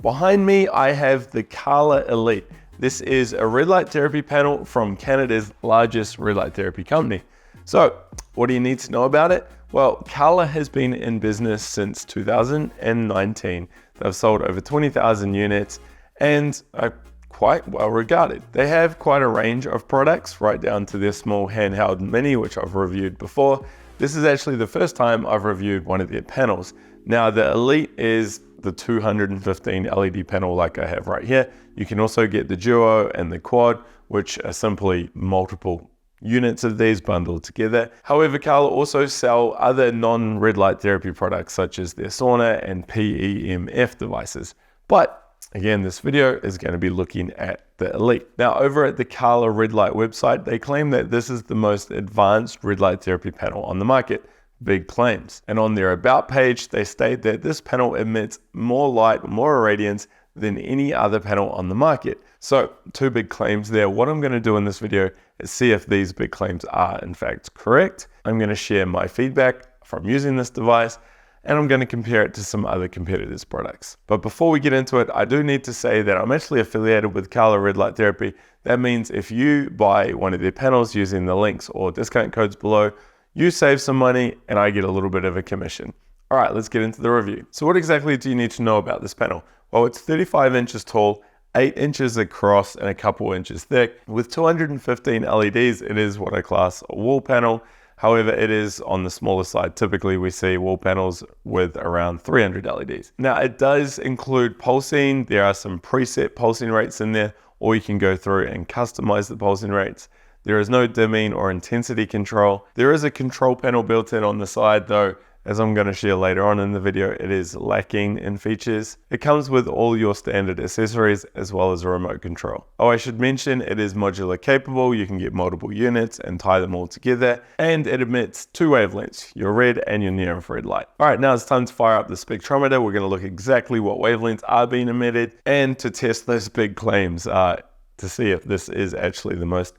Behind me, I have the Carla Elite. This is a red light therapy panel from Canada's largest red light therapy company. So what do you need to know about it? Well, Carla has been in business since 2019. They've sold over 20,000 units and are quite well regarded. They have quite a range of products, right down to their small handheld mini, which I've reviewed before. This is actually the first time I've reviewed one of their panels. Now, the Elite is the 215 LED panel like I have right here. You can also get the Duo and the Quad, which are simply multiple units of these bundled together. However, Carla also sell other non-red light therapy products such as their sauna and PEMF devices. But again, this video is going to be looking at the Elite. Now, over at the Carla Red Light website, they claim that this is the most advanced red light therapy panel on the market. Big claims. And on their About page, they state that this panel emits more light, more irradiance than any other panel on the market. So, two big claims there. What I'm going to do in this video is see if these big claims are in fact correct. I'm going to share my feedback from using this device, and I'm going to compare it to some other competitors' products. But before we get into it, I do need to say that I'm actually affiliated with Carla Red Light Therapy. That means if you buy one of their panels using the links or discount codes below, you save some money and I get a little bit of a commission. All right, let's get into the review. So what exactly do you need to know about this panel? Well, it's 35 inches tall, 8 inches across and a couple inches thick. With 215 LEDs, it is what I class a wall panel. However, it is on the smaller side. Typically, we see wall panels with around 300 LEDs. Now, it does include pulsing. There are some preset pulsing rates in there, or you can go through and customize the pulsing rates. There is no dimming or intensity control. There is a control panel built in on the side, though, as I'm going to share later on in the video, it is lacking in features. It comes with all your standard accessories as well as a remote control. Oh, I should mention it is modular capable. You can get multiple units and tie them all together, and it emits 2 wavelengths, your red and your near infrared light. All right, now it's time to fire up the spectrometer. We're going to look exactly what wavelengths are being emitted and to test those big claims to see if this is actually the most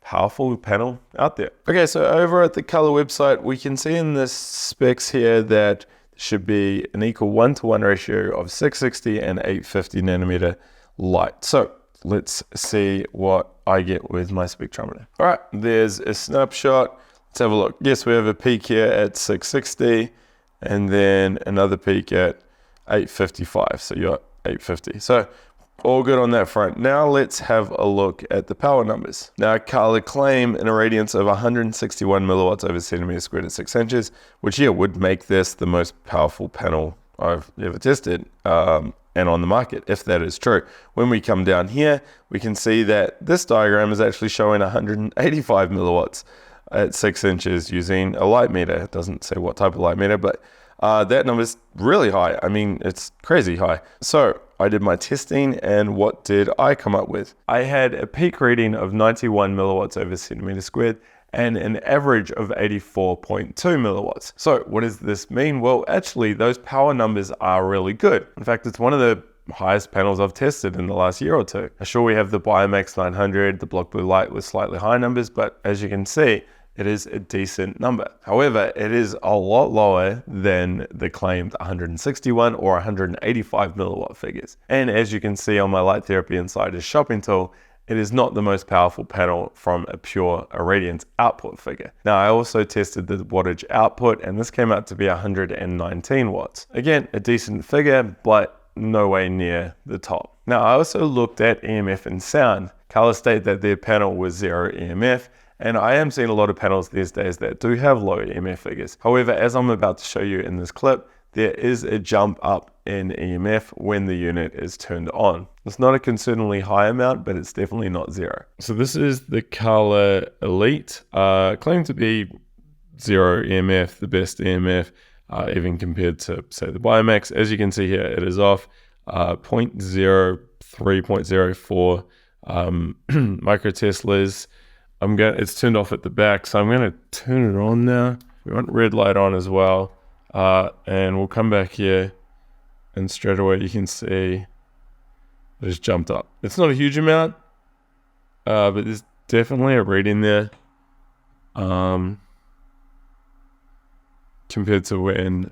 powerful panel out there. Okay, so over at the Carla website, we can see in the specs here that should be an equal 1-to-1 ratio of 660 and 850 nanometer light. So let's see what I get with my spectrometer. All right, there's a snapshot. Let's have a look. Yes, we have a peak here at 660 and then another peak at 855. So you're 850. So all good on that front. Now let's have a look at the power numbers. Now, Carla claim an irradiance of 161 milliwatts over centimeter squared at 6 inches, which would make this the most powerful panel I've ever tested and on the market, if that is true. When we come down here, we can see that this diagram is actually showing 185 milliwatts at 6 inches using a light meter. It doesn't say what type of light meter, but that number is really high. I mean, it's crazy high. So I did my testing, and what did I come up with? I had a peak reading of 91 milliwatts over centimeter squared and an average of 84.2 milliwatts. So what does this mean? Well, actually, those power numbers are really good. In fact, it's one of the highest panels I've tested in the last year or two. Sure, we have the Biomax 900, the Block Blue Light with slightly higher numbers, but as you can see, it is a decent number. However, it is a lot lower than the claimed 161 or 185 milliwatt figures. And as you can see on my Light Therapy Insider's shopping tool, it is not the most powerful panel from a pure irradiance output figure. Now, I also tested the wattage output, and this came out to be 119 watts. Again, a decent figure, but no way near the top. Now, I also looked at EMF and sound. Carla state that their panel was 0 EMF, and I am seeing a lot of panels these days that do have low EMF figures. However, as I'm about to show you in this clip, there is a jump up in EMF when the unit is turned on. It's not a concerningly high amount, but it's definitely not 0. So this is the Carla Elite, claimed to be 0 EMF, the best EMF, even compared to, say, the Biomax. As you can see here, it is off 0.03, 0.04 microteslas. It's turned off at the back, so I'm going to turn it on now. We want red light on as well, and we'll come back here, and straight away you can see it has jumped up. It's not a huge amount, but there's definitely a reading there compared to when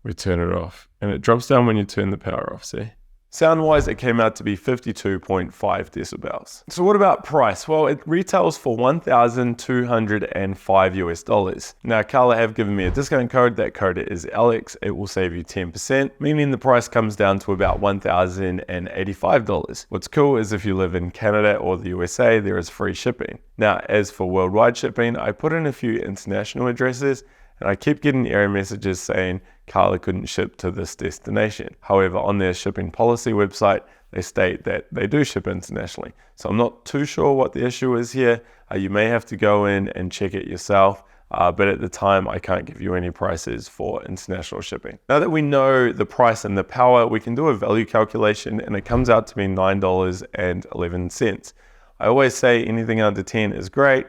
we turn it off. And it drops down when you turn the power off, see? Sound-wise, it came out to be 52.5 decibels. So what about price? Well, it retails for $1,205 US. Now, Kala have given me a discount code. That code is Alex. It will save you 10%, meaning the price comes down to about $1,085. What's cool is if you live in Canada or the USA, there is free shipping. Now, as for worldwide shipping, I put in a few international addresses, and I keep getting error messages saying Kala couldn't ship to this destination. However, on their shipping policy website, they state that they do ship internationally. So I'm not too sure what the issue is here. You may have to go in and check it yourself. But at the time, I can't give you any prices for international shipping. Now that we know the price and the power, we can do a value calculation, and it comes out to be $9.11. I always say anything under 10 is great.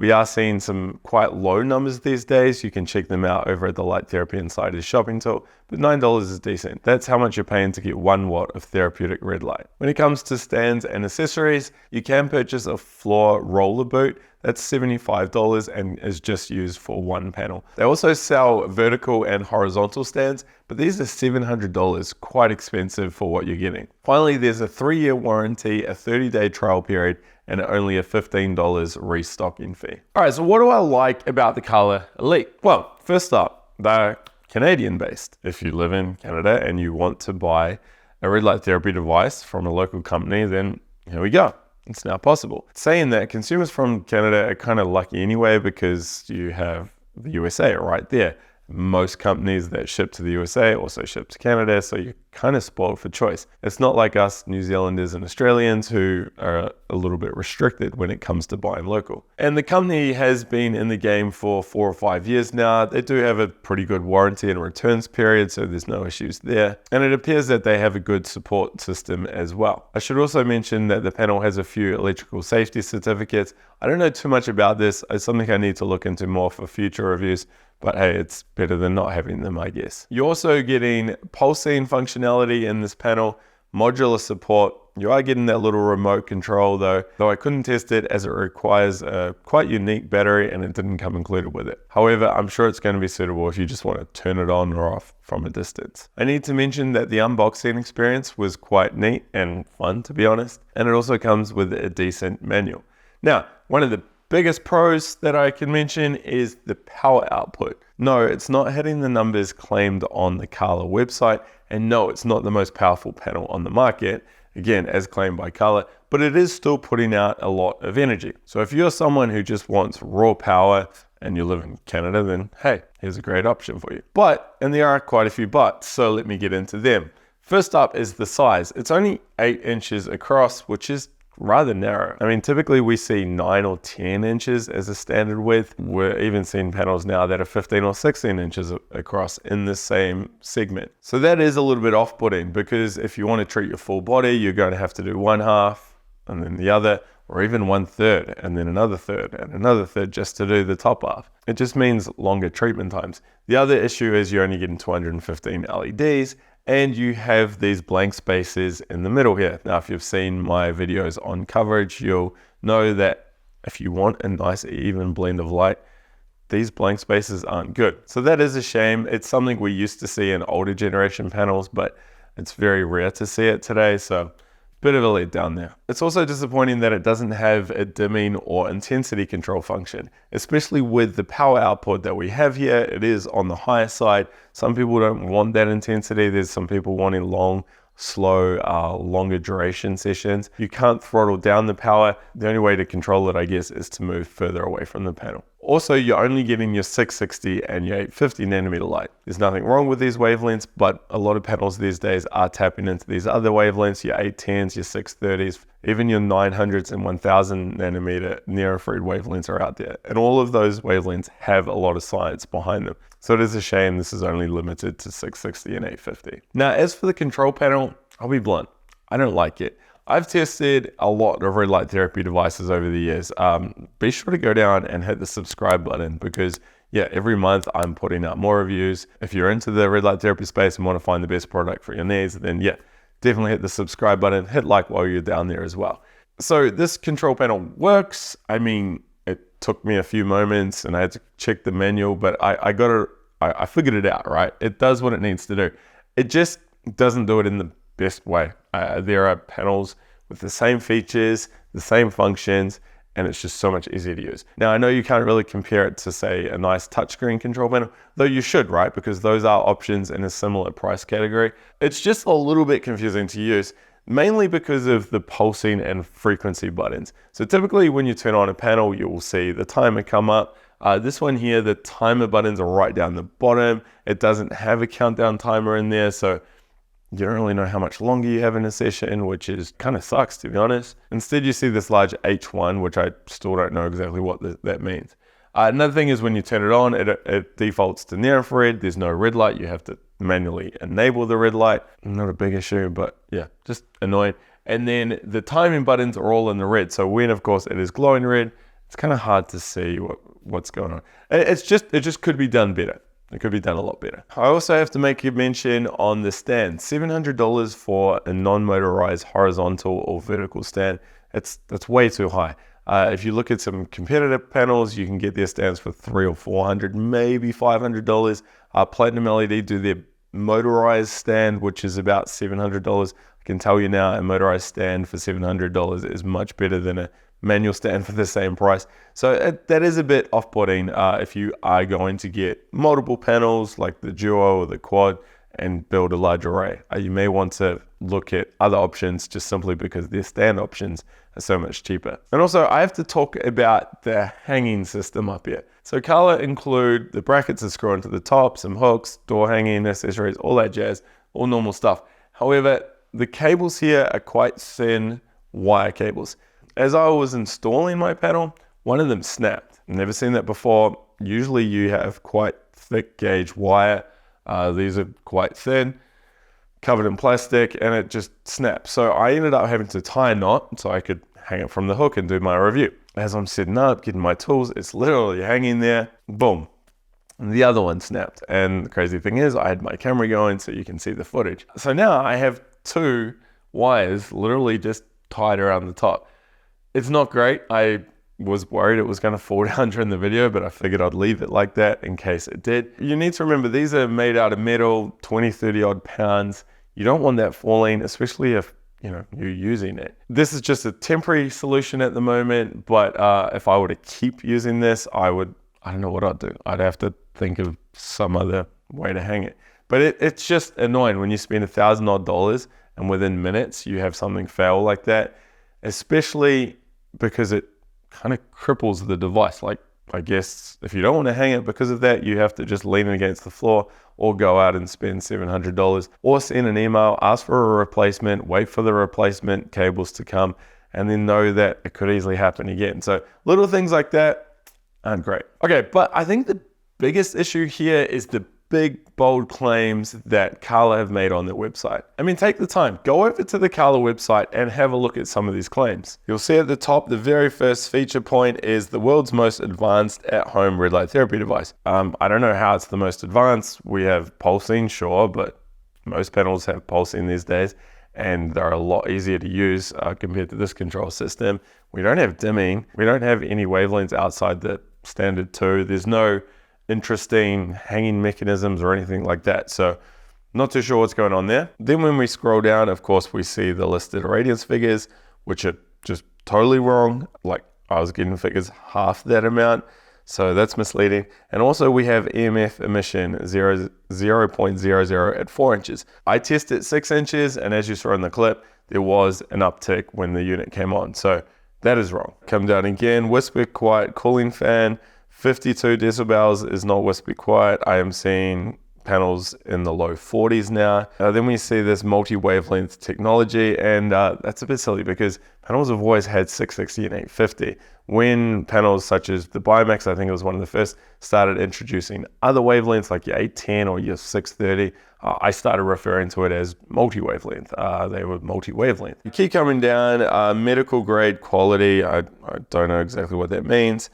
We are seeing some quite low numbers these days. You can check them out over at the Light Therapy Insider's shopping tool, but $9 is decent. That's how much you're paying to get 1 watt of therapeutic red light. When it comes to stands and accessories, you can purchase a floor roller boot. That's $75 and is just used for 1 panel. They also sell vertical and horizontal stands, but these are $700, quite expensive for what you're getting. Finally, there's a 3-year warranty, a 30-day trial period, and only a $15 restocking fee. All right, so what do I like about the Kala Elite? Well, first up, they're Canadian based. If you live in Canada and you want to buy a red light therapy device from a local company, then here we go. It's now possible. Saying that, consumers from Canada are kind of lucky anyway, because you have the USA right there. Most companies that ship to the USA also ship to Canada, so you're kind of spoiled for choice. It's not like us New Zealanders and Australians who are a little bit restricted when it comes to buying local. And the company has been in the game for 4 or 5 years now. They do have a pretty good warranty and returns period, so there's no issues there. And it appears that they have a good support system as well. I should also mention that the panel has a few electrical safety certificates. I don't know too much about this. It's something I need to look into more for future reviews. But hey, it's better than not having them, I guess. You're also getting pulsing functionality in this panel, modular support. You are getting that little remote control though I couldn't test it as it requires a quite unique battery and it didn't come included with it. However, I'm sure it's going to be suitable if you just want to turn it on or off from a distance. I need to mention that the unboxing experience was quite neat and fun, to be honest. And it also comes with a decent manual. Now, one of the biggest pros that I can mention is the power output. No, it's not hitting the numbers claimed on the Kala website, and no, it's not the most powerful panel on the market, again, as claimed by Kala, but it is still putting out a lot of energy. So if you're someone who just wants raw power and you live in Canada, then hey, here's a great option for you. And there are quite a few buts, so let me get into them. First up is the size. It's only 8 inches across, which is rather narrow. I mean, typically we see 9 or 10 inches as a standard width. We're even seeing panels now that are 15 or 16 inches across in the same segment. So that is a little bit off-putting, because if you want to treat your full body, you're going to have to do 1/2 and then the other, or even 1/3 and then another third and another third just to do the top half. It just means longer treatment times. The other issue is you're only getting 215 LEDs, and you have these blank spaces in the middle here. Now, if you've seen my videos on coverage, you'll know that if you want a nice even blend of light, these blank spaces aren't good. So that is a shame. It's something we used to see in older generation panels, but it's very rare to see it today. So bit of a letdown there. It's also disappointing that it doesn't have a dimming or intensity control function, especially with the power output that we have here. It is on the higher side. Some people don't want that intensity. There's some people wanting long, slow, longer duration sessions. You can't throttle down the power. The only way to control it, I guess, is to move further away from the panel. Also, you're only getting your 660 and your 850 nanometer light. There's nothing wrong with these wavelengths, but a lot of panels these days are tapping into these other wavelengths, your 810s, your 630s, even your 900s and 1000 nanometer near-infrared wavelengths are out there. And all of those wavelengths have a lot of science behind them. So it is a shame this is only limited to 660 and 850. Now, as for the control panel, I'll be blunt, I don't like it. I've tested a lot of red light therapy devices over the years. Be sure to go down and hit the subscribe button, because yeah, every month I'm putting out more reviews. If you're into the red light therapy space and want to find the best product for your needs, then yeah, definitely hit the subscribe button, hit like while you're down there as well. So this control panel works. I mean, it took me a few moments and I had to check the manual, but I figured it out, right? It does what it needs to do. It just doesn't do it in the best way. There are panels with the same features, the same functions, and it's just so much easier to use. Now, I know you can't really compare it to, say, a nice touchscreen control panel, though you should, right? Because those are options in a similar price category. It's just a little bit confusing to use, mainly because of the pulsing and frequency buttons. So typically when you turn on a panel, you will see the timer come up. This one here, the timer buttons are right down the bottom. It doesn't have a countdown timer in there, so you don't really know how much longer you have in a session, which is kind of sucks, to be honest. Instead, you see this large H1, which I still don't know exactly what that means. Another thing is when you turn it on, it defaults to near infrared. There's no red light. You have to manually enable the red light. Not a big issue, but yeah, just annoying. And then the timing buttons are all in the red. So when, of course, it is glowing red, it's kind of hard to see what's going on. It just could be done better. It could be done a lot better. I also have to make a mention on the stand. $700 for a non-motorized horizontal or vertical stand. That's way too high. If you look at some competitive panels, you can get their stands for $300 or $400, maybe $500. Platinum LED do their motorized stand, which is about $700. I can tell you now, a motorized stand for $700 is much better than a manual stand for the same price. So that is a bit off-putting if you are going to get multiple panels like the Duo or the Quad and build a large array. You may want to look at other options just simply because their stand options are so much cheaper. And also I have to talk about the hanging system up here. So Kala include the brackets that screw into the top, some hooks, door hanging, accessories, all that jazz, all normal stuff. However, the cables here are quite thin wire cables. As I was installing my panel, one of them snapped. Never seen that before. Usually you have quite thick gauge wire. These are quite thin, covered in plastic, and it just snapped. So I ended up having to tie a knot so I could hang it from the hook and do my review. As I'm setting up, getting my tools, it's literally hanging there, boom. And the other one snapped. And the crazy thing is I had my camera going so you can see the footage. So now I have two wires literally just tied around the top. It's not great. I was worried it was going to fall down during the video, but I figured I'd leave it like that in case it did. You need to remember these are made out of metal, 20, 30 odd pounds. You don't want that falling, especially if you're using it. This is just a temporary solution at the moment, but if I were to keep using this, I don't know what I'd do. I'd have to think of some other way to hang it. But it's just annoying when you spend $1,000 odd and within minutes you have something fail like that, especially because it kind of cripples the device. Like, I guess if you don't want to hang it because of that, you have to just lean it against the floor or go out and spend $700 or send an email, ask for a replacement, wait for the replacement cables to come, and then know that it could easily happen again. So little things like that aren't great. Okay, but I think the biggest issue here is the big, bold claims that Kala have made on their website. I mean, take the time, go over to the Kala website and have a look at some of these claims. You'll see at the top, the very first feature point is the world's most advanced at-home red light therapy device. I don't know how it's the most advanced. We have pulsing, sure, but most panels have pulsing these days, and they're a lot easier to use compared to this control system. We don't have dimming. We don't have any wavelengths outside the standard 2. There's no interesting hanging mechanisms or anything like that. So not too sure what's going on there. Then when we scroll down, of course, we see the listed radiance figures, which are just totally wrong. Like, I was getting figures half that amount. So that's misleading. And also we have EMF emission 0.00 at 4 inches. I tested 6 inches, and as you saw in the clip, there was an uptick when the unit came on. So that is wrong. Come down again, whisper quiet cooling fan, 52 decibels is not whisper quiet. I am seeing panels in the low 40s now. Then we see this multi-wavelength technology, and that's a bit silly because panels have always had 660 and 850. When panels such as the Biomax, I think it was one of the first, started introducing other wavelengths like your 810 or your 630, I started referring to it as multi-wavelength. They were multi-wavelength. You keep coming down, medical grade quality, I don't know exactly what that means.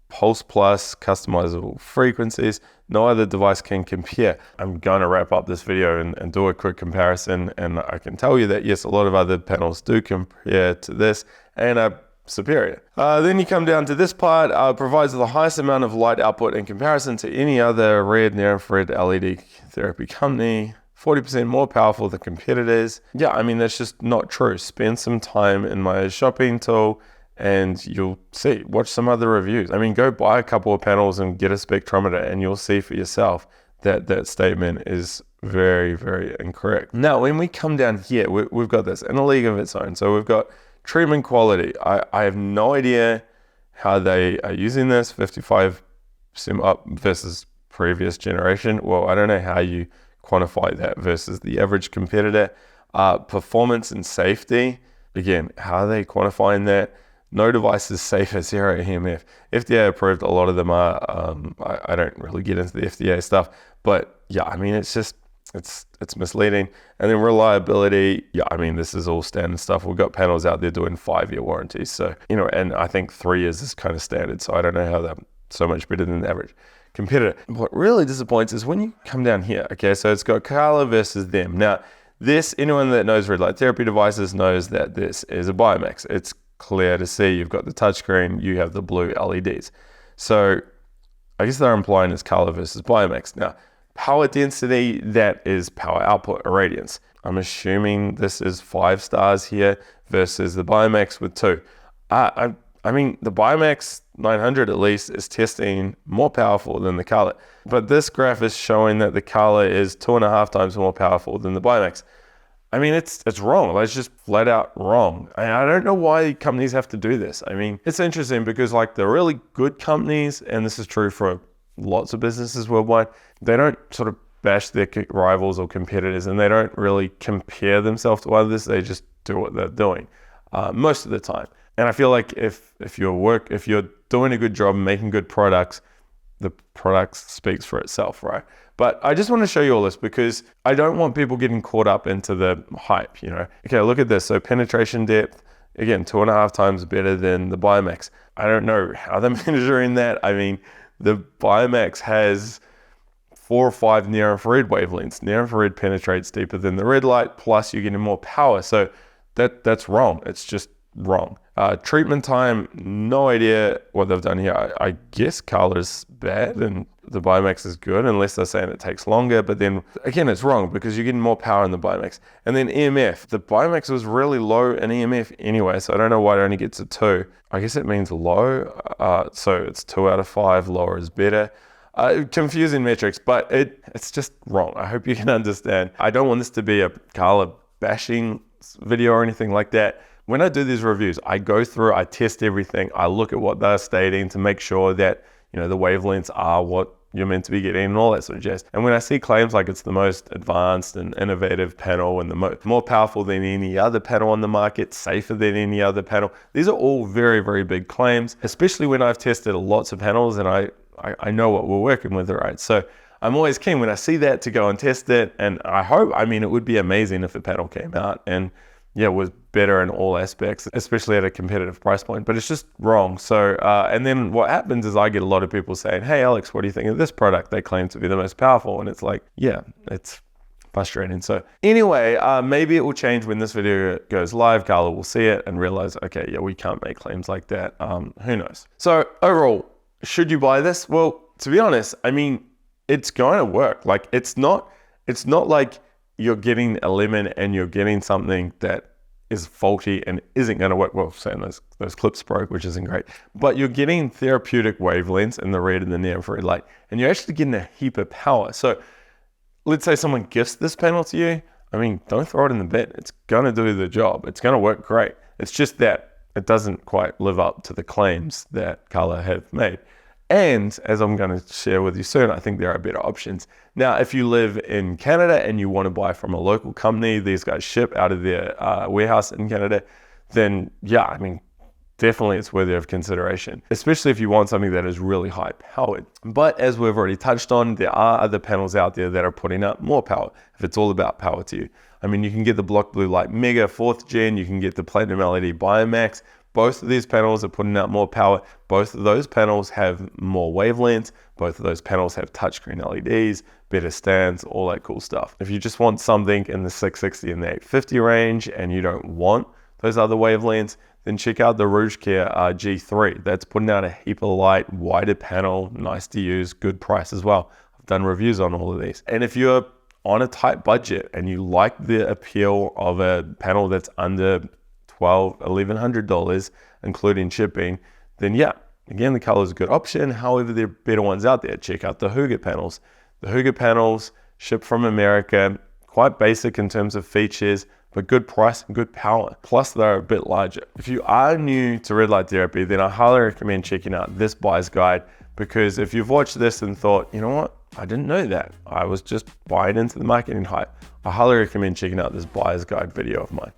Pulse Plus, customizable frequencies. No other device can compare. I'm going to wrap up this video and do a quick comparison, and I can tell you that yes, a lot of other panels do compare to this and are superior. Then you come down to this part, provides the highest amount of light output in comparison to any other red near infrared LED therapy company. 40% more powerful than competitors. Yeah, I mean, that's just not true. Spend some time in my shopping tool and you'll see. Watch some other reviews. I mean, go buy a couple of panels and get a spectrometer and you'll see for yourself that that statement is very, very incorrect. Now, when we come down here, we've got this in a league of its own. So we've got treatment quality. I have no idea how they are using this, 55% up versus previous generation. Well, I don't know how you quantify that versus the average competitor. Performance and safety, again, how are they quantifying that? No device is safe at 0 EMF. FDA approved, a lot of them are. I don't really get into the FDA stuff, but yeah, I mean, it's just, it's misleading. And then reliability, yeah, I mean, this is all standard stuff. We've got panels out there doing 5-year warranties. So, you know, and I think 3 years is kind of standard. So I don't know how they're so much better than the average competitor. What really disappoints is when you come down here, okay, so it's got Carla versus them. Now, this, anyone that knows red light therapy devices knows that this is a Biomax. It's clear to see. You've got the touchscreen, you have the blue LEDs. So I guess they're implying it's Carla versus Biomax. Now, power density, that is power output, irradiance. I'm assuming this is 5 stars here versus the Biomax with 2. I mean, the Biomax 900 at least is testing more powerful than the Carla. But this graph is showing that the Carla is 2.5 times more powerful than the Biomax. I mean, it's wrong. Like, it's just flat out wrong. I don't know why companies have to do this. I mean, it's interesting because like the really good companies, and this is true for lots of businesses worldwide, they don't sort of bash their rivals or competitors, and they don't really compare themselves to others. They just do what they're doing most of the time. And I feel like if you're doing a good job and making good products, the product speaks for itself, right? But I just want to show you all this because I don't want people getting caught up into the hype, you know? Okay, look at this. So penetration depth, again, 2.5 times better than the Biomax. I don't know how they're measuring that. I mean, the Biomax has 4 or 5 near-infrared wavelengths. Near-infrared penetrates deeper than the red light, plus you're getting more power. So that's wrong. It's just wrong. Treatment time, no idea what they've done here. I guess Carla's bad and the Biomax is good, unless they're saying it takes longer. But then again, it's wrong because you're getting more power in the Biomax. And then EMF, the Biomax was really low in EMF anyway, so I don't know why it only gets a 2. I guess it means low, so it's 2 out of 5. Lower is better. Confusing metrics, but it's just wrong. I hope you can understand. I don't want this to be a Carla bashing video or anything like that. When I do these reviews, I go through, I test everything, I look at what they're stating to make sure that, you know, the wavelengths are what you're meant to be getting and all that sort of jazz. And when I see claims like it's the most advanced and innovative panel and the more powerful than any other panel on the market, safer than any other panel, these are all very, very big claims, especially when I've tested lots of panels and I know what we're working with, right? So I'm always keen when I see that to go and test it. And I mean, it would be amazing if a panel came out and yeah, was better in all aspects, especially at a competitive price point, but it's just wrong. So, and then what happens is I get a lot of people saying, hey, Alex, what do you think of this product? They claim to be the most powerful. And it's like, yeah, it's frustrating. So anyway, maybe it will change when this video goes live. Carla will see it and realize, okay, yeah, we can't make claims like that. Who knows? So overall, should you buy this? Well, to be honest, I mean, it's going to work. Like, it's not like you're getting a lemon and you're getting something that is faulty and isn't going to work. Well, saying those clips broke, which isn't great, but you're getting therapeutic wavelengths in the red and the near infrared light, and you're actually getting a heap of power. So let's say someone gifts this panel to you. I mean, don't throw it in the bin. It's going to do the job. It's going to work great. It's just that it doesn't quite live up to the claims that Carla have made. And as I'm going to share with you soon, I think there are better options. Now, if you live in Canada and you want to buy from a local company, these guys ship out of their warehouse in Canada, then yeah, I mean, definitely it's worthy of consideration, especially if you want something that is really high powered. But as we've already touched on, there are other panels out there that are putting up more power, if it's all about power to you. I mean, you can get the Block Blue Light Mega 4th Gen, you can get the Platinum LED Biomax. Both of these panels are putting out more power. Both of those panels have more wavelengths. Both of those panels have touchscreen LEDs, better stands, all that cool stuff. If you just want something in the 660 and the 850 range and you don't want those other wavelengths, then check out the Rouge Care G3. That's putting out a heap of light, wider panel, nice to use, good price as well. I've done reviews on all of these. And if you're on a tight budget and you like the appeal of a panel that's under $1,100, including shipping, then yeah, again, the color is a good option. However, there are better ones out there. Check out the Fergus panels. The Fergus panels ship from America, quite basic in terms of features, but good price and good power. Plus, they're a bit larger. If you are new to red light therapy, then I highly recommend checking out this buyer's guide, because if you've watched this and thought, you know what, I didn't know that, I was just buying into the marketing hype, I highly recommend checking out this buyer's guide video of mine.